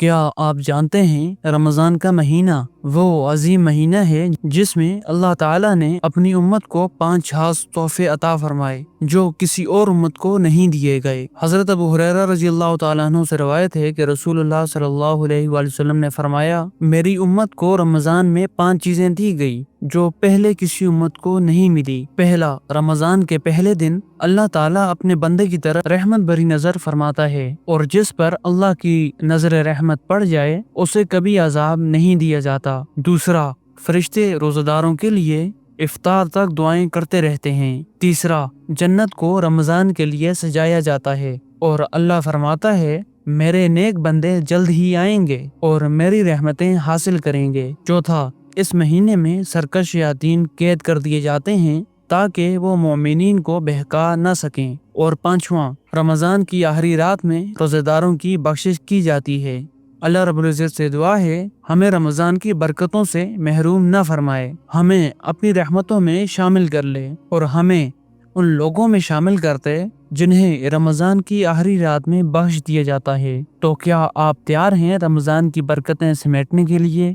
کیا آپ جانتے ہیں رمضان کا مہینہ وہ عظیم مہینہ ہے جس میں اللہ تعالیٰ نے اپنی امت کو 5 خاص تحفے عطا فرمائے جو کسی اور امت کو نہیں دیے گئے۔ حضرت ابو ہریرہ رضی اللہ تعالیٰ عنہ سے روایت ہے کہ رسول اللہ صلی اللہ علیہ وآلہ وسلم نے فرمایا، میری امت کو رمضان میں 5 چیزیں دی گئی جو پہلے کسی امت کو نہیں ملی۔ پہلا، رمضان کے پہلے دن اللہ تعالیٰ اپنے بندے کی طرف رحمت بھری نظر فرماتا ہے، اور جس پر اللہ کی نظر رحمت پڑ جائے اسے کبھی عذاب نہیں دیا جاتا۔ دوسرا، فرشتے روزہ داروں کے لیے افطار تک دعائیں کرتے رہتے ہیں۔ تیسرا، جنت کو رمضان کے لیے سجایا جاتا ہے اور اللہ فرماتا ہے، میرے نیک بندے جلد ہی آئیں گے اور میری رحمتیں حاصل کریں گے۔ چوتھا، اس مہینے میں سرکش شیاطین قید کر دیے جاتے ہیں تاکہ وہ مومنین کو بہکا نہ سکیں۔ اور پانچواں، رمضان کی آخری رات میں روزہ داروں کی بخشش کی جاتی ہے۔ اللہ رب العزت سے دعا ہے ہمیں رمضان کی برکتوں سے محروم نہ فرمائے، ہمیں اپنی رحمتوں میں شامل کر لے اور ہمیں ان لوگوں میں شامل کرتے جنہیں رمضان کی آخری رات میں بخش دیا جاتا ہے۔ تو کیا آپ تیار ہیں رمضان کی برکتیں سمیٹنے کے لیے؟